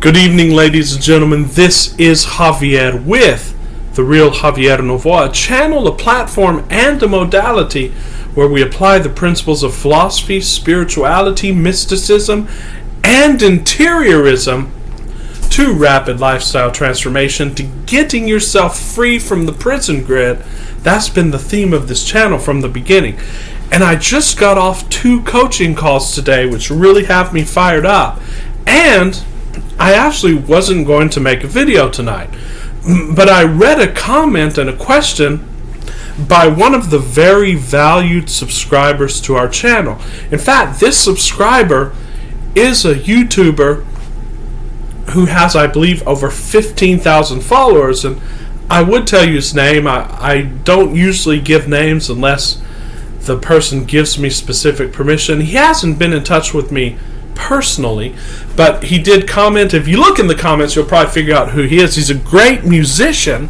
Good evening, ladies and gentlemen. This is Javier with The Real Javier Novoa, a channel, a platform, and a modality where we apply the principles of philosophy, spirituality, mysticism, and interiorism to rapid lifestyle transformation, to getting yourself free from the prison grid. That's been the theme of this channel from the beginning. And I just got off 2 coaching calls today, which really have me fired up. And I actually wasn't going to make a video tonight, but I read a comment and a question by one of the very valued subscribers to our channel. In fact, this subscriber is a YouTuber who has, I believe, over 15,000 followers, and I would tell you his name. I don't usually give names unless the person gives me specific permission. He hasn't been in touch with me personally, but he did comment. If you look in the comments, you'll probably figure out who he is. He's a great musician,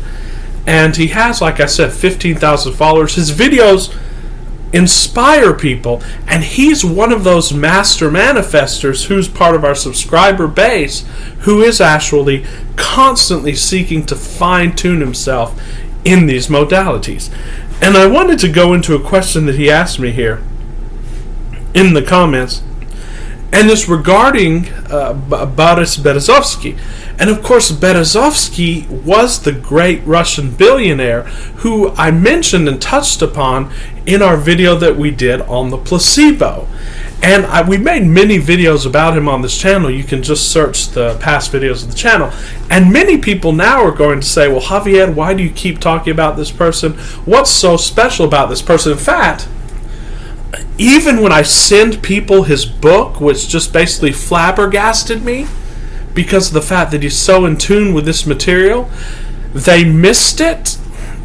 and he has, like I said, 15,000 followers. His videos inspire people, and he's one of those master manifestors who's part of our subscriber base, who is actually constantly seeking to fine-tune himself in these modalities. And I wanted to go into a question that he asked me here in the comments, and it's regarding Boris Berezovsky. And of course, Berezovsky was the great Russian billionaire who I mentioned and touched upon in our video that we did on the placebo. And we made many videos about him on this channel. You can just search the past videos of the channel. And many people now are going to say, well, Javier, why do you keep talking about this person? What's so special about this person? In fact, even when I send people his book, which just basically flabbergasted me because of the fact that he's so in tune with this material, they missed it.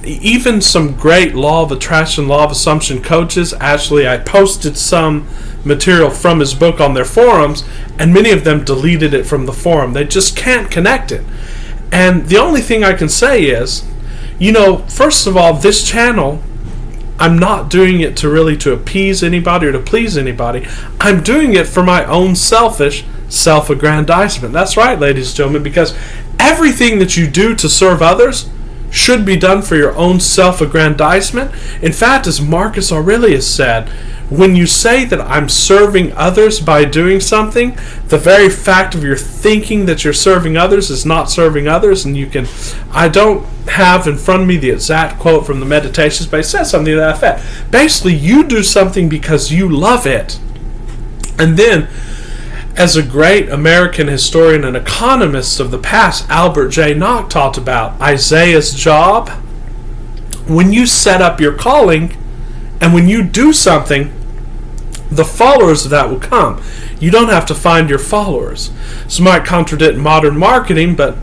Even some great law of attraction, law of assumption coaches, actually, I posted some material from his book on their forums, and many of them deleted it from the forum. They just can't connect it. And the only thing I can say is, first of all, this channel, I'm not doing it to appease anybody or to please anybody. I'm doing it for my own selfish self-aggrandizement. That's right, ladies and gentlemen, because everything that you do to serve others should be done for your own self-aggrandizement. In fact, as Marcus Aurelius said, when you say that I'm serving others by doing something, the very fact of your thinking that you're serving others is not serving others. And I don't have in front of me the exact quote from the Meditations, but it says something to that effect. Basically, you do something because you love it. And then, as a great American historian and economist of the past, Albert J. Nock, talked about Isaiah's job. When you set up your calling, and when you do something, the followers of that will come. You don't have to find your followers. This might contradict modern marketing, but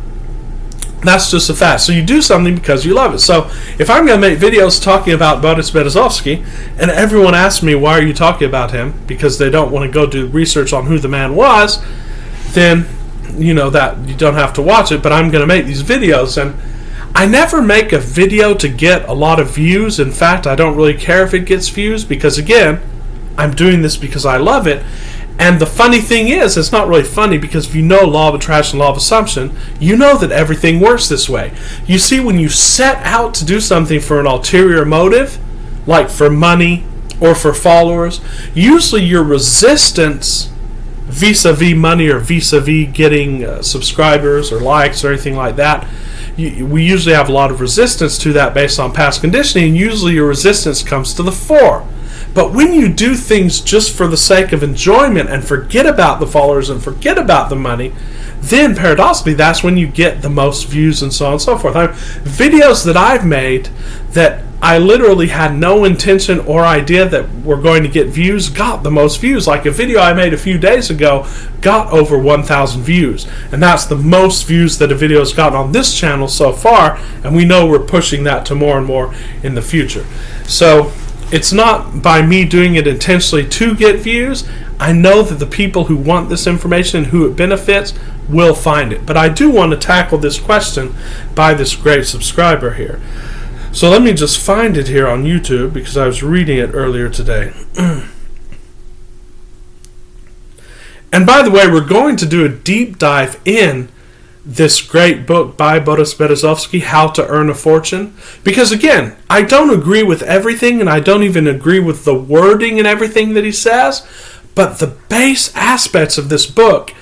that's just a fact. So you do something because you love it. So if I'm going to make videos talking about Boris Berezovsky, and everyone asks me, why are you talking about him? Because they don't want to go do research on who the man was, then, that you don't have to watch it. But I'm going to make these videos, and I never make a video to get a lot of views. In fact, I don't really care if it gets views, because again, I'm doing this because I love it. And the funny thing is, it's not really funny, because if you know law of attraction, law of assumption, you know that everything works this way. You see, when you set out to do something for an ulterior motive, like for money or for followers, usually your resistance vis-a-vis money or vis-a-vis getting subscribers or likes or anything like that, we usually have a lot of resistance to that based on past conditioning, and usually your resistance comes to the fore. But when you do things just for the sake of enjoyment and forget about the followers and forget about the money, then paradoxically, that's when you get the most views and so on and so forth. Videos that I've made that I literally had no intention or idea that were going to get views got the most views. Like a video I made a few days ago got over 1,000 views. And that's the most views that a video has gotten on this channel so far. And we know we're pushing that to more and more in the future. So it's not by me doing it intentionally to get views. I know that the people who want this information and who it benefits will find it. But I do want to tackle this question by this great subscriber here. So let me just find it here on YouTube, because I was reading it earlier today. And by the way, we're going to do a deep dive in this great book by Boris Berezovsky, How to Earn a Fortune. Because again, I don't agree with everything, and I don't even agree with the wording and everything that he says, but the base aspects of this book,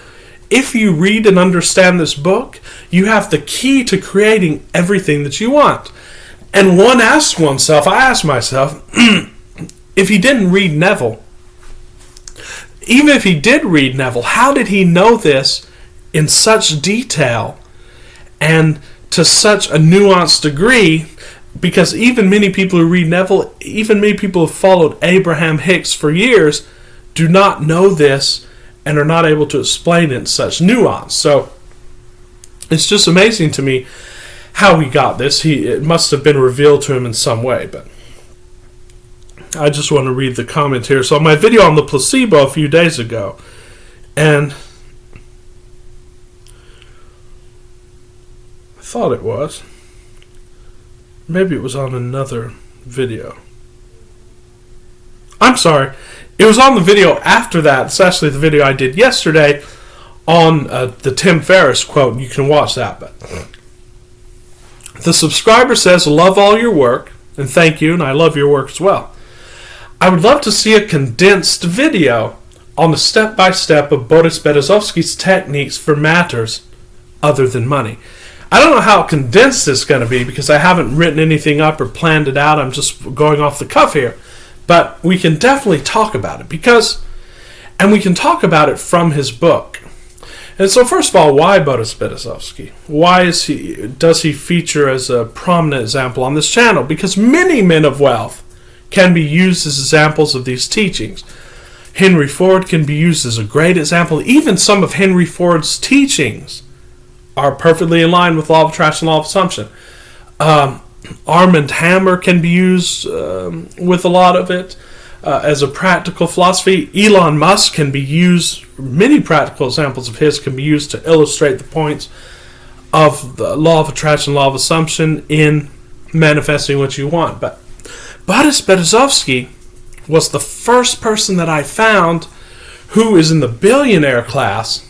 if you read and understand this book, you have the key to creating everything that you want. And one asks oneself, I ask myself, if he didn't read Neville, even if he did read Neville, how did he know this in such detail and to such a nuanced degree? Because even many people who read Neville, even many people who have followed Abraham Hicks for years, do not know this and are not able to explain it in such nuance. So it's just amazing to me how he got this. It must have been revealed to him in some way, but I just want to read the comment here. So my video on the placebo a few days ago, and I thought it was. Maybe it was on another video. I'm sorry. It was on the video after that. It's actually the video I did yesterday on the Tim Ferriss quote. You can watch that. But the subscriber says, love all your work, and thank you, and I love your work as well. I would love to see a condensed video on the step-by-step of Boris Berezovsky's techniques for matters other than money. I don't know how condensed it's going to be because I haven't written anything up or planned it out. I'm just going off the cuff here. But we can definitely talk about it and we can talk about it from his book. And so first of all, why Boris Berezovsky? Why does he feature as a prominent example on this channel? Because many men of wealth can be used as examples of these teachings. Henry Ford can be used as a great example. Even some of Henry Ford's teachings are perfectly in line with law of attraction, law of assumption. Armand Hammer can be used with a lot of it as a practical philosophy. Elon Musk can be used, many practical examples of his can be used to illustrate the points of the law of attraction, law of assumption in manifesting what you want. But Boris Berezovsky was the first person that I found who is in the billionaire class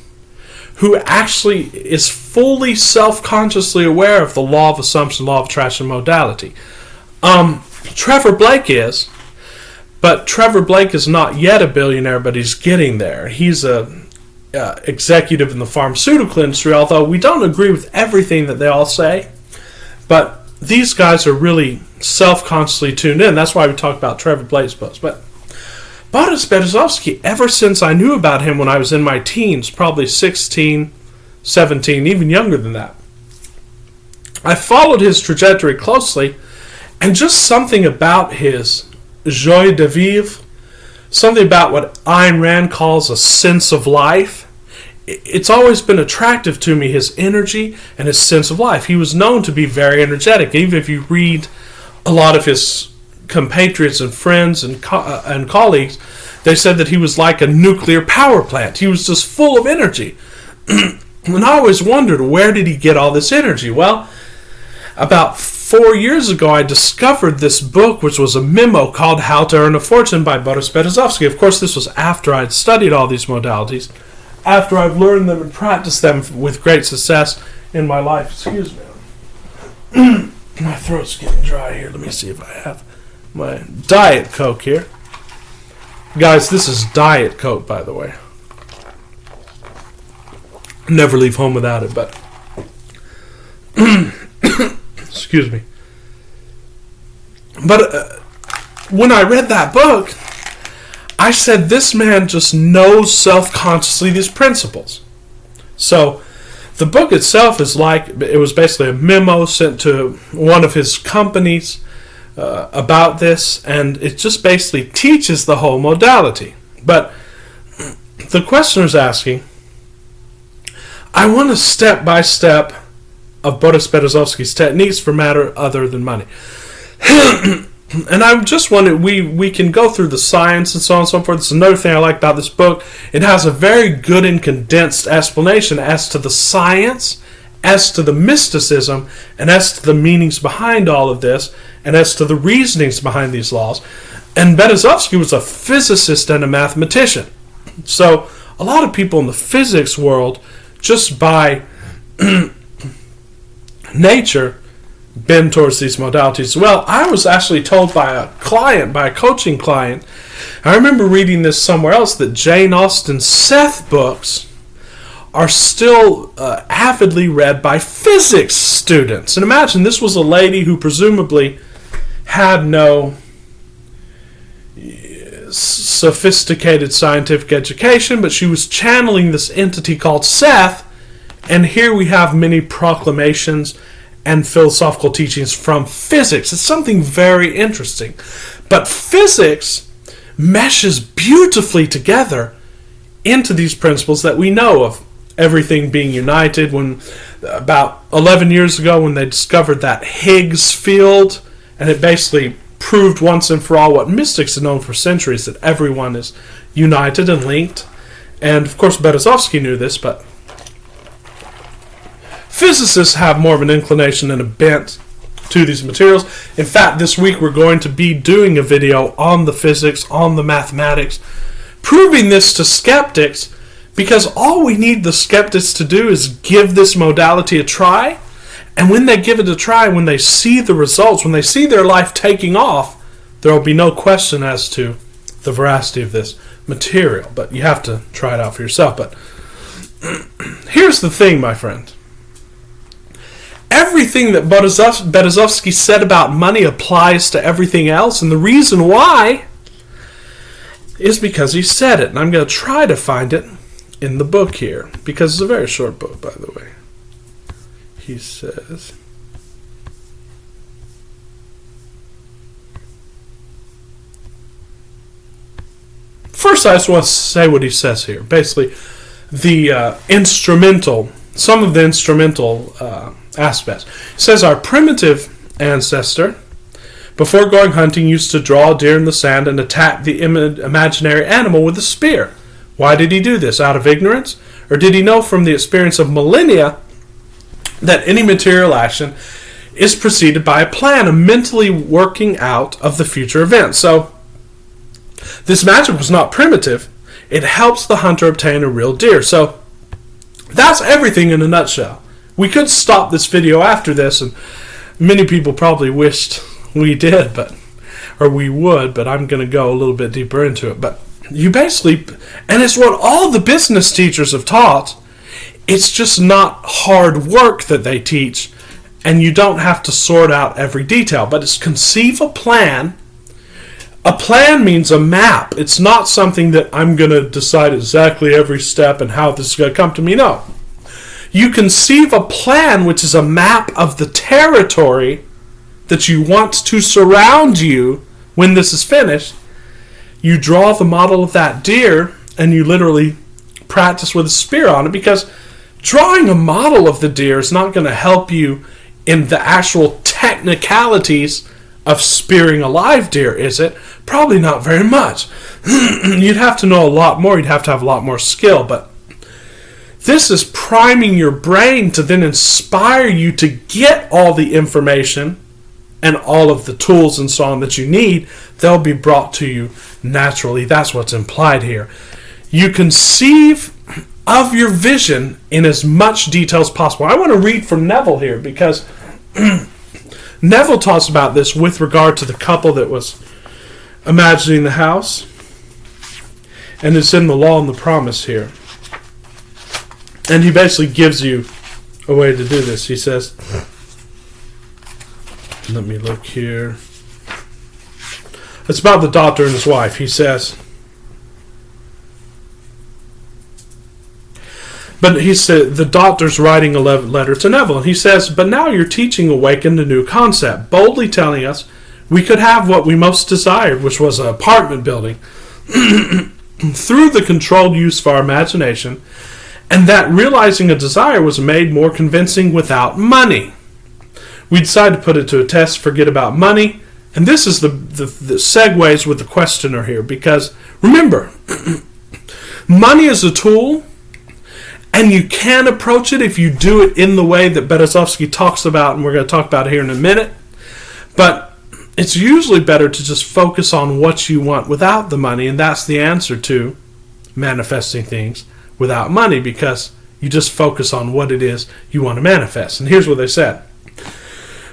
who actually is fully self-consciously aware of the law of assumption, law of attraction modality. Trevor Blake is, but Trevor Blake is not yet a billionaire, but he's getting there. He's a executive in the pharmaceutical industry, although we don't agree with everything that they all say. But these guys are really self-consciously tuned in. That's why we talk about Trevor Blake's books. But Boris Berezovsky, ever since I knew about him when I was in my teens, probably 16, 17, even younger than that, I followed his trajectory closely, and just something about his joie de vivre, something about what Ayn Rand calls a sense of life, it's always been attractive to me, his energy and his sense of life. He was known to be very energetic. Even if you read a lot of his compatriots and friends and colleagues, they said that he was like a nuclear power plant. He was just full of energy. And I always wondered, where did he get all this energy? Well, about 4 years ago, I discovered this book, which was a memo called How to Earn a Fortune by Boris Berezovsky. Of course, this was after I'd studied all these modalities, after I've learned them and practiced them with great success in my life. Excuse me. My throat's getting dry here. Let me see if I have my Diet Coke here. Guys, this is Diet Coke, by the way. Never leave home without it, but excuse me. But when I read that book, I said, this man just knows self-consciously these principles. So the book itself is like, it was basically a memo sent to one of his companies about this, and it just basically teaches the whole modality. But the questioner's asking, I want a step-by-step of Boris Berezovsky's techniques for matter other than money. And I just wanted, we can go through the science and so on and so forth. It's another thing I like about this book. It has a very good and condensed explanation as to the science, as to the mysticism, and as to the meanings behind all of this, and as to the reasonings behind these laws. And Berezovsky was a physicist and a mathematician. So a lot of people in the physics world, just by nature bend towards these modalities. Well, I was actually told by a client, by a coaching client, I remember reading this somewhere else, that Jane Austen's Seth books are still avidly read by physics students. And imagine, this was a lady who presumably had no sophisticated scientific education, but she was channeling this entity called Seth, and here we have many proclamations and philosophical teachings from physics. It's something very interesting. But physics meshes beautifully together into these principles that we know of. Everything being united. When about 11 years ago, when they discovered that Higgs field, and it basically proved once and for all what mystics had known for centuries, that everyone is united and linked. And of course Berezovsky knew this, but physicists have more of an inclination and a bent to these materials. In fact, this week we're going to be doing a video on the physics, on the mathematics, proving this to skeptics, because all we need the skeptics to do is give this modality a try. And when they give it a try, when they see the results, when they see their life taking off, there will be no question as to the veracity of this material. But you have to try it out for yourself. But here's the thing, my friend. Everything that Berezovsky said about money applies to everything else. And the reason why is because he said it. And I'm going to try to find it in the book here, because it's a very short book, by the way. He says, first I just want to say what he says here. Basically, the some of the instrumental aspects. He says, our primitive ancestor, before going hunting, used to draw a deer in the sand and attack the imaginary animal with a spear. Why did he do this? Out of ignorance? Or did he know from the experience of millennia that any material action is preceded by a plan, a mentally working out of the future event? So, this magic was not primitive. It helps the hunter obtain a real deer. So, that's everything in a nutshell. We could stop this video after this, and many people probably wished we did, or we would, but I'm going to go a little bit deeper into it. But you basically, and it's what all the business teachers have taught. It's just not hard work that they teach, and you don't have to sort out every detail, but it's conceive a plan. A plan means a map. It's not something that I'm going to decide exactly every step and how this is going to come to me. No. You conceive a plan, which is a map of the territory that you want to surround you when this is finished. You draw the model of that deer, and you literally practice with a spear on it, because drawing a model of the deer is not going to help you in the actual technicalities of spearing a live deer, is it? Probably not very much. You'd have to know a lot more. You'd have to have a lot more skill. But this is priming your brain to then inspire you to get all the information and all of the tools and so on that you need. They'll be brought to you naturally. That's what's implied here. You conceive of your vision in as much detail as possible. I want to read from Neville here, because Neville talks about this with regard to the couple that was imagining the house, and it's in the Law and the Promise here. And he basically gives you a way to do this. He says, let me look here. It's about the doctor and his wife. He says, but he said, the doctor's writing a letter to Neville, and he says, but now your teaching awakened a new concept, boldly telling us we could have what we most desired, which was an apartment building, through the controlled use of our imagination, and that realizing a desire was made more convincing without money. We decided to put it to a test, forget about money, and this is the segues with the questioner here, because remember, money is a tool, and you can approach it if you do it in the way that Berezovsky talks about, and we're going to talk about it here in a minute. But it's usually better to just focus on what you want without the money, and that's the answer to manifesting things without money, because You just focus on what it is you want to manifest. And here's what they said.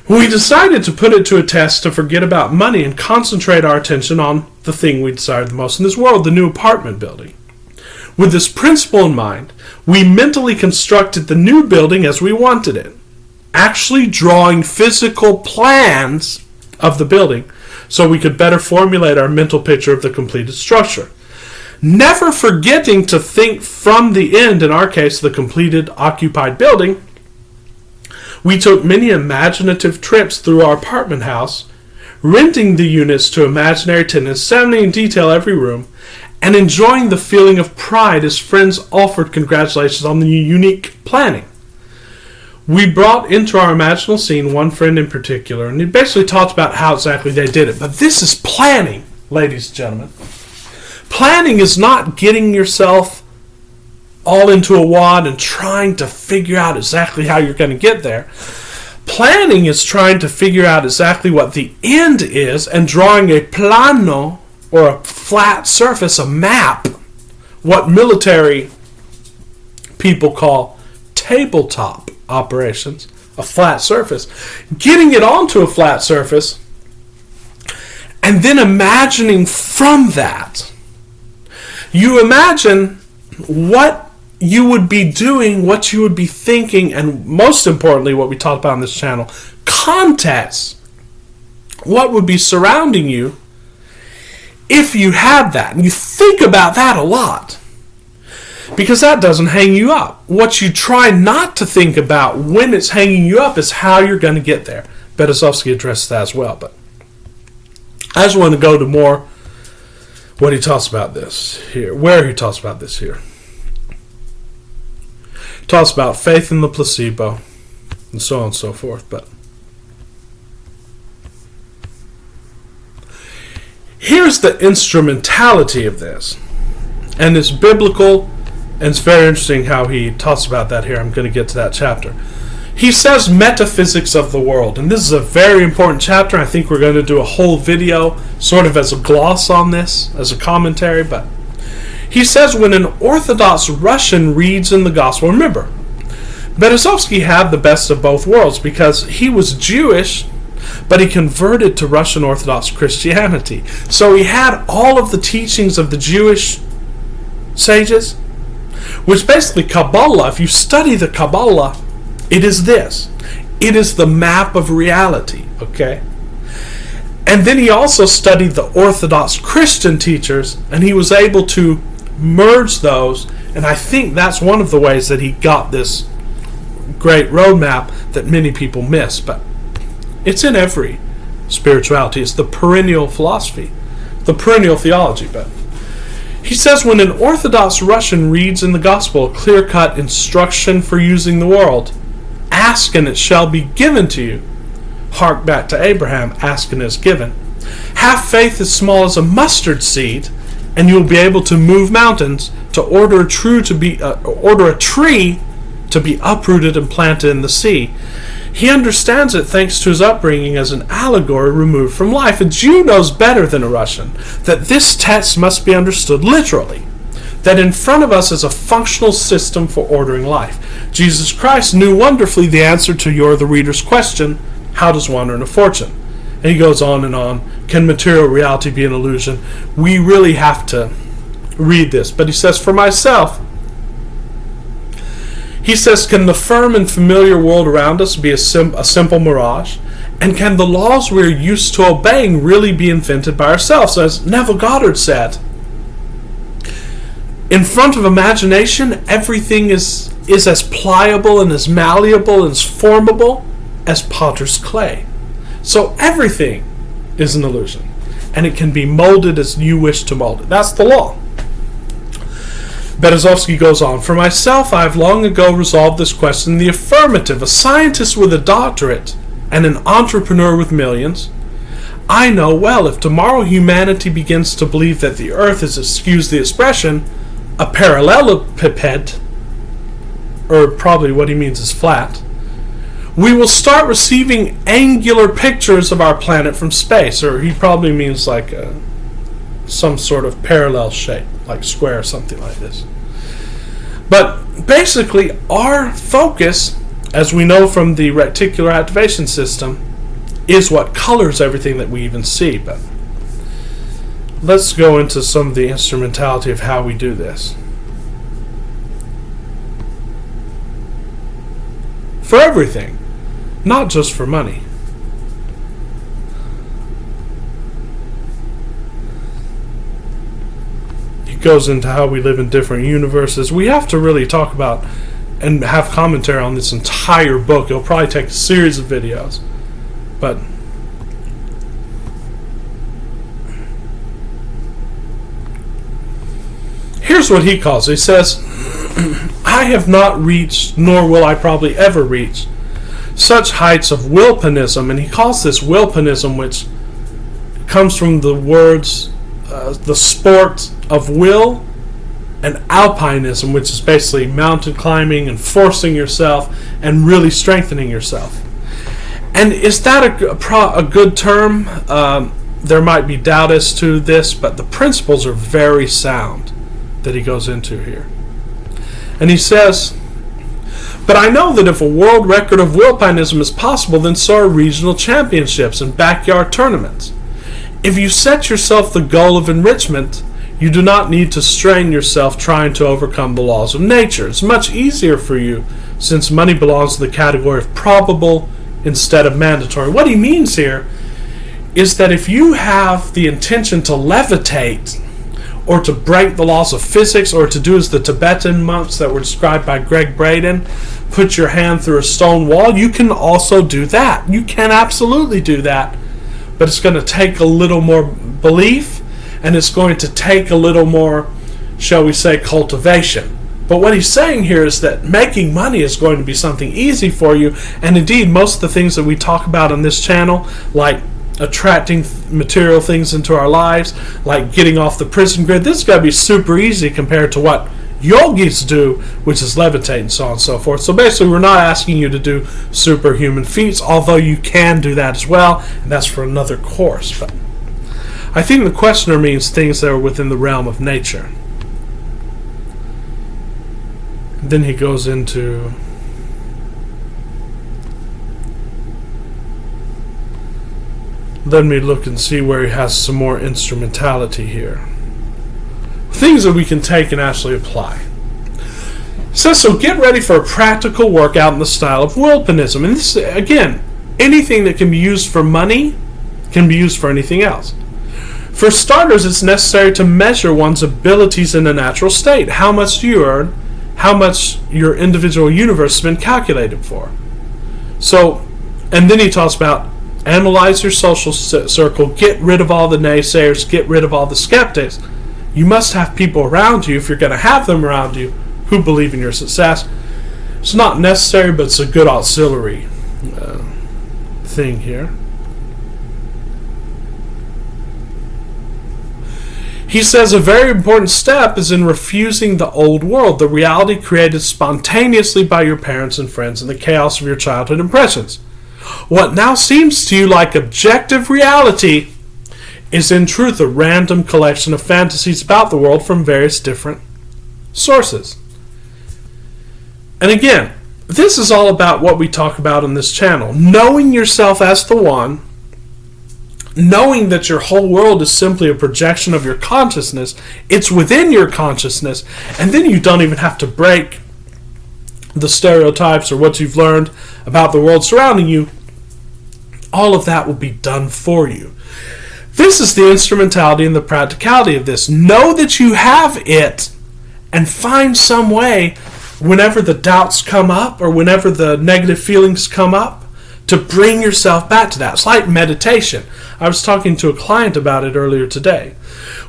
We decided to put it to a test to forget about money and concentrate our attention on the thing we desired the most in this world, the new apartment building. With this principle in mind, we mentally constructed the new building as we wanted it, actually drawing physical plans of the building so we could better formulate our mental picture of the completed structure. Never forgetting to think from the end, in our case, the completed occupied building, we took many imaginative trips through our apartment house, renting the units to imaginary tenants, examining in detail every room, and enjoying the feeling of pride as friends offered congratulations on the unique planning. We brought into our imaginal scene one friend in particular, and he basically talked about how exactly they did it. But this is planning, ladies and gentlemen. Planning is not getting yourself all into a wad and trying to figure out exactly how you're going to get there. Planning is trying to figure out exactly what the end is and drawing a plano, or a flat surface, a map, what military people call tabletop operations, a flat surface. Getting it onto a flat surface and then imagining from that. You imagine what you would be doing, what you would be thinking, and most importantly, what we talked about on this channel, context. What would be surrounding you if you had that? And you think about that a lot, because that doesn't hang you up. What you try not to think about when it's hanging you up is how you're going to get there. BEREZOVSKY addressed that as well, but I just want to go to more what he talks about this here, where he talks about this here. He talks about faith in the placebo, and so on and so forth. But here's the instrumentality of this, and it's biblical, and it's very interesting how he talks about that here. I'm going to get to that chapter. He says metaphysics of the world, and this is a very important chapter. I think we're going to do a whole video sort of as a gloss on this, as a commentary, but he says when an Orthodox Russian reads in the gospel, remember, BEREZOVSKY had the best of both worlds because he was Jewish, but he converted to Russian Orthodox Christianity. So he had all of the teachings of the Jewish sages, which basically Kabbalah, if you study the Kabbalah, it is this. It is the map of reality, okay? And then he also studied the Orthodox Christian teachers, and he was able to merge those, and I think that's one of the ways that he got this great roadmap that many people miss. But it's in every spirituality. It's the perennial philosophy, the perennial theology. But he says when an Orthodox Russian reads in the gospel a clear-cut instruction for using the world, ask and it shall be given to you. Hark back to Abraham, ask and is given. Have faith as small as a mustard seed, and you'll be able to move mountains, to order a tree to be uprooted and planted in the sea. He understands it thanks to his upbringing as an allegory removed from life. A Jew knows better than a Russian that this text must be understood literally, that in front of us is a functional system for ordering life. Jesus Christ knew wonderfully the answer to the reader's question, how does one earn a fortune? And he goes on and on. Can material reality be an illusion? We really have to read this. But he says, for myself, he says, can the firm and familiar world around us be a simple mirage? And can the laws we're used to obeying really be invented by ourselves? As Neville Goddard said, in front of imagination, everything is as pliable and as malleable and as formable as potter's clay. So everything is an illusion, and it can be molded as you wish to mold it. That's the law. BEREZOVSKY goes on, for myself, I have long ago resolved this question in the affirmative. A scientist with a doctorate and an entrepreneur with millions, I know well if tomorrow humanity begins to believe that the earth is, excuse the expression, a parallelepiped, or probably what he means is flat, we will start receiving angular pictures of our planet from space, or he probably means like some sort of parallel shape, like square or something like this. But basically, our focus, as we know from the reticular activation system, is what colors everything that we even see. But let's go into some of the instrumentality of how we do this. For everything, not just for money. It goes into how we live in different universes. We have to really talk about and have commentary on this entire book. It'll probably take a series of videos. But here's what he calls it. He says, I have not reached, nor will I probably ever reach, such heights of wilpanism. And he calls this wilpanism, which comes from the words, the sport of will, and alpinism, which is basically mountain climbing and forcing yourself and really strengthening yourself. And is that a good term? There might be doubt as to this, but the principles are very sound that he goes into here. And he says, but I know that if a world record of wilpinism is possible, then so are regional championships and backyard tournaments. If you set yourself the goal of enrichment, you do not need to strain yourself trying to overcome the laws of nature. It's much easier for you, since money belongs to the category of probable instead of mandatory. What he means here is that if you have the intention to levitate, or to break the laws of physics, or to do as the Tibetan monks that were described by Greg Braden, put your hand through a stone wall, you can also do that. You can absolutely do that. But it's going to take a little more belief, and it's going to take a little more, shall we say, cultivation. But what he's saying here is that making money is going to be something easy for you, and indeed most of the things that we talk about on this channel, like attracting material things into our lives, like getting off the prison grid, this is going to be super easy compared to what yogis do, which is levitate and so on and so forth. So basically we're not asking you to do superhuman feats, although you can do that as well, and that's for another course. But I think the questioner means things that are within the realm of nature. Then he goes into let me look and see where he has some more instrumentality here. Things that we can take and actually apply. It says, so get ready for a practical workout in the style of wilpanism. And this, again, anything that can be used for money can be used for anything else. For starters, it's necessary to measure one's abilities in a natural state. How much do you earn? How much your individual universe has been calculated for. So, and then he talks about analyze your social circle, get rid of all the naysayers, get rid of all the skeptics. You must have people around you, if you're going to have them around you, who believe in your success. It's not necessary, but it's a good auxiliary thing here. He says a very important step is in refusing the old world, the reality created spontaneously by your parents and friends in the chaos of your childhood impressions. What now seems to you like objective reality is in truth a random collection of fantasies about the world from various different sources. And again, this is all about what we talk about on this channel. Knowing yourself as the one, knowing that your whole world is simply a projection of your consciousness, it's within your consciousness, and then you don't even have to break the stereotypes or what you've learned about the world surrounding you. All of that will be done for you. This is the instrumentality and the practicality of this. Know that you have it and find some way whenever the doubts come up or whenever the negative feelings come up to bring yourself back to that. It's like meditation. I was talking to a client about it earlier today.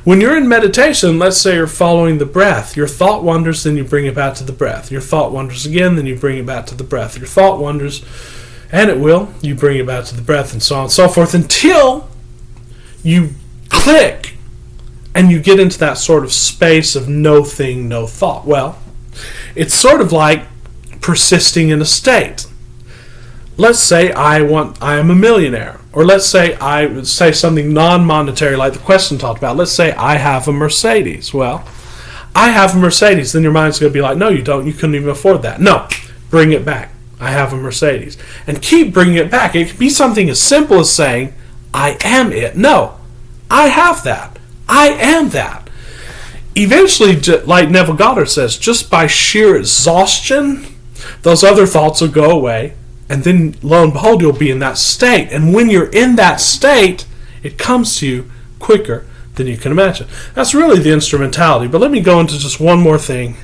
When you're in meditation, let's say you're following the breath. Your thought wanders, then you bring it back to the breath. Your thought wanders again, then you bring it back to the breath. Your thought wanders, and it will. You bring it back to the breath, and so on and so forth, until you click and you get into that sort of space of no thing, no thought. Well, it's sort of like persisting in a state. Let's say I am a millionaire, or let's say I would say something non-monetary like the question talked about. Let's say I have a Mercedes. Well, I have a Mercedes. Then your mind's going to be like, no, you don't. You couldn't even afford that. No, bring it back. I have a Mercedes. And keep bringing it back. It can be something as simple as saying, I am it. No, I have that. I am that. Eventually, like Neville Goddard says, just by sheer exhaustion, those other thoughts will go away. And then, lo and behold, you'll be in that state. And when you're in that state, it comes to you quicker than you can imagine. That's really the instrumentality. But let me go into just one more thing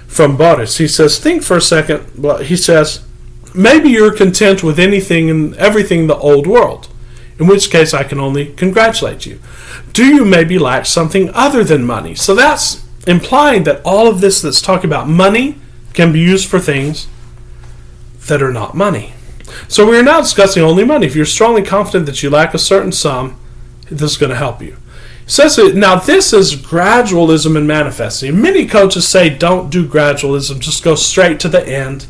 from Boris. He says, think for a second. Well, he says, maybe you're content with anything and everything in the old world, in which case I can only congratulate you. Do you maybe lack something other than money? So that's implying that all of this that's talking about money can be used for things that are not money. So we are now discussing only money. If you're strongly confident that you lack a certain sum, this is going to help you. Says it, now this is gradualism and manifesting. Many coaches say don't do gradualism, just go straight to the end.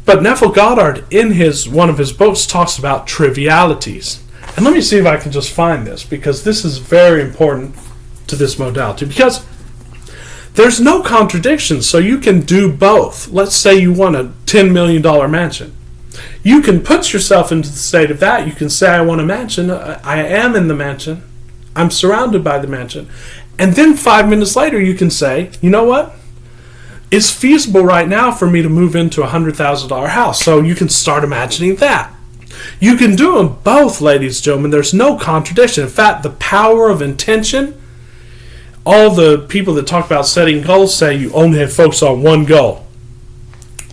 But Neville Goddard, in one of his books, talks about trivialities. And let me see if I can just find this, because this is very important to this modality. Because there's no contradiction, so you can do both. Let's say you want a $10 million mansion. You can put yourself into the state of that. You can say, I want a mansion. I am in the mansion. I'm surrounded by the mansion. And then 5 minutes later, you can say, you know what? It's feasible right now for me to move into a $100,000 house. So you can start imagining that. You can do them both, ladies and gentlemen. There's no contradiction. In fact, the power of intention, all the people that talk about setting goals say you only have focus on one goal.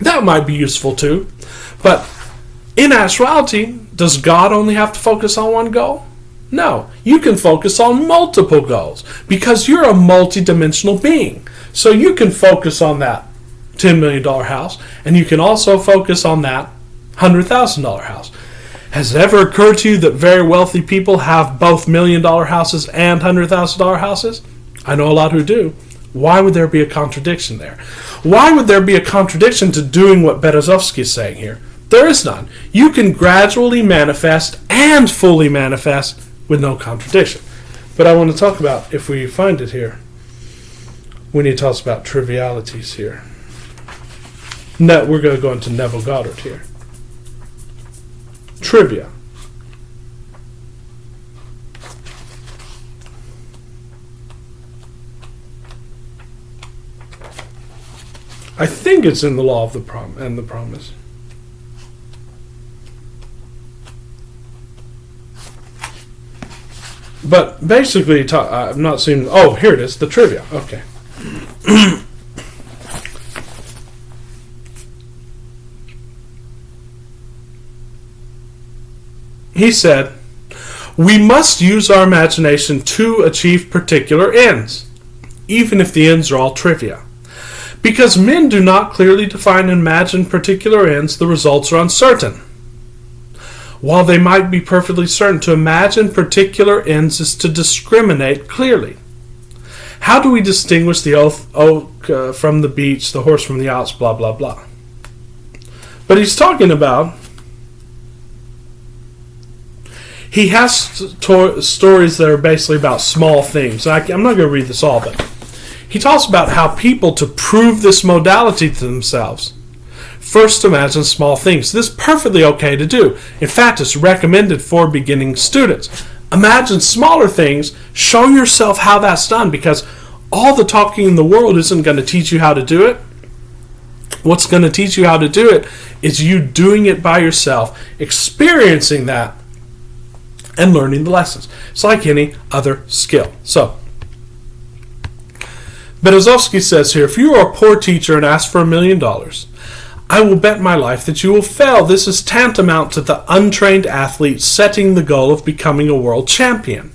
That might be useful too. But in actuality, does God only have to focus on one goal? No. You can focus on multiple goals because you're a multi-dimensional being. So you can focus on that $10 million house, and you can also focus on that $100,000 house. Has it ever occurred to you that very wealthy people have both $1 million houses and $100,000 houses? I know a lot who do. Why would there be a contradiction there? Why would there be a contradiction to doing what BEREZOVSKY is saying here? There is none. You can gradually manifest and fully manifest with no contradiction. But I want to talk about, if we find it here, when he talks about trivialities here. No, we're going to go into Neville Goddard here. Trivia. I think it's in the Law of the Promise. But basically, I'm not seeing. Oh, here it is. The trivia. Okay. He said, we must use our imagination to achieve particular ends, even if the ends are all trivia. Because men do not clearly define and imagine particular ends, the results are uncertain. While they might be perfectly certain, to imagine particular ends is to discriminate clearly. How do we distinguish the oak from the beech, the horse from the ox, blah, blah, blah? But he's talking about, he has stories that are basically about small things. I'm not going to read this all, but he talks about how people, to prove this modality to themselves, first imagine small things. This is perfectly okay to do. In fact, it's recommended for beginning students. Imagine smaller things. Show yourself how that's done, because all the talking in the world isn't going to teach you how to do it. What's going to teach you how to do it is you doing it by yourself, experiencing that, and learning the lessons. It's like any other skill. So, BEREZOVSKY says here, if you are a poor teacher and ask for $1 million, I will bet my life that you will fail. This is tantamount to the untrained athlete setting the goal of becoming a world champion.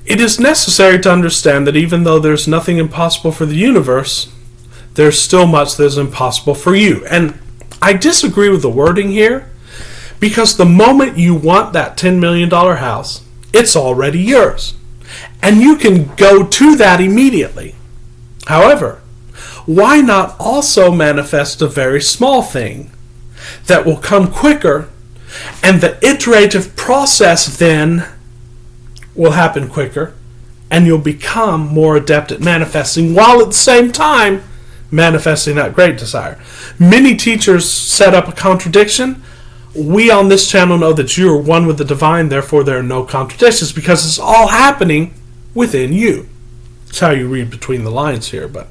It is necessary to understand that even though there's nothing impossible for the universe, there's still much that is impossible for you. And I disagree with the wording here, because the moment you want that $10 million house, it's already yours. And you can go to that immediately. However, why not also manifest a very small thing that will come quicker, and the iterative process then will happen quicker, and you'll become more adept at manifesting, while at the same time manifesting that great desire. Many teachers set up a contradiction. We on this channel know that you are one with the divine, therefore there are no contradictions, because it's all happening within you. That's how you read between the lines here. But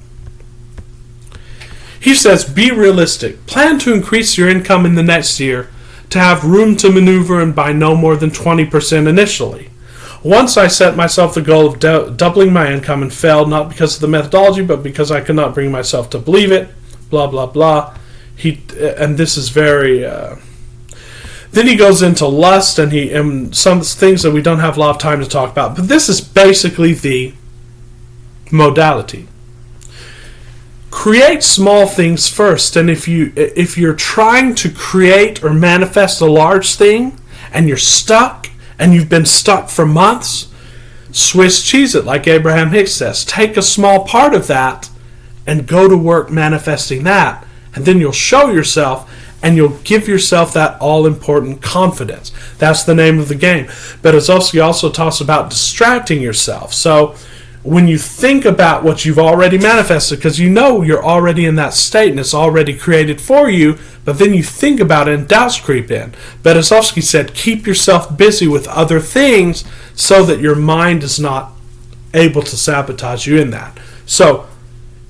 he says, be realistic. Plan to increase your income in the next year to have room to maneuver and by no more than 20% initially. Once I set myself the goal of doubling my income and failed, not because of the methodology, but because I could not bring myself to believe it, blah, blah, blah. And this is very... Then he goes into lust and some things that we don't have a lot of time to talk about. But this is basically the modality. Create small things first. And if you're trying to create or manifest a large thing and you're stuck, and you've been stuck for months, Swiss cheese it, like Abraham Hicks says. Take a small part of that and go to work manifesting that. And then you'll show yourself and you'll give yourself that all-important confidence. That's the name of the game. BEREZOVSKY also talks about distracting yourself. So when you think about what you've already manifested, because you know you're already in that state and it's already created for you, but then you think about it and doubts creep in. BEREZOVSKY said, keep yourself busy with other things so that your mind is not able to sabotage you in that. So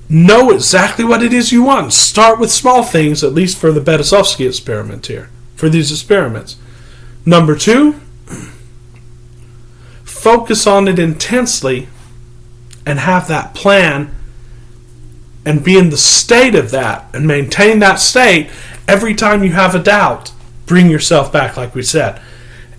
know exactly what it is you want. Start with small things, at least for the BEREZOVSKY experiment here, for these experiments. Number 2, focus on it intensely and have that plan and be in the state of that and maintain that state. Every time you have a doubt, bring yourself back, like we said.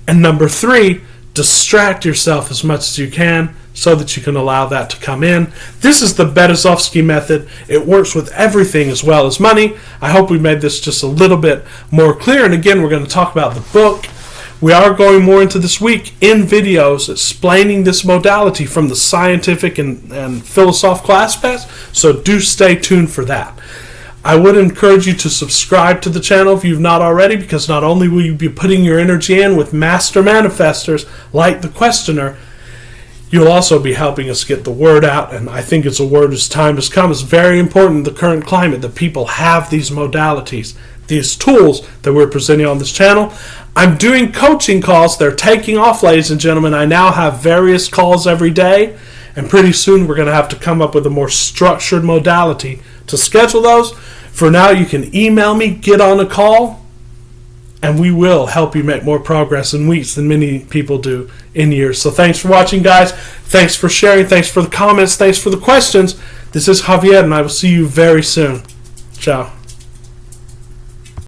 And number 3, distract yourself as much as you can so that you can allow that to come in. This is the BEREZOVSKY method. It works with everything as well as money. I hope we made this just a little bit more clear. And again, we're going to talk about the book. We are going more into this week in videos explaining this modality from the scientific and philosophical aspects, so do stay tuned for that. I would encourage you to subscribe to the channel if you've not already, because not only will you be putting your energy in with master manifestors like the questioner, you'll also be helping us get the word out, and I think it's a word as time has come. It's very important in the current climate that people have these modalities, these tools that we're presenting on this channel. I'm doing coaching calls. They're taking off, ladies and gentlemen. I now have various calls every day, and pretty soon we're going to have to come up with a more structured modality to schedule those. For now, you can email me, get on a call, and we will help you make more progress in weeks than many people do in years. So thanks for watching, guys. Thanks for sharing. Thanks for the comments. Thanks for the questions. This is Javier, and I will see you very soon. Ciao.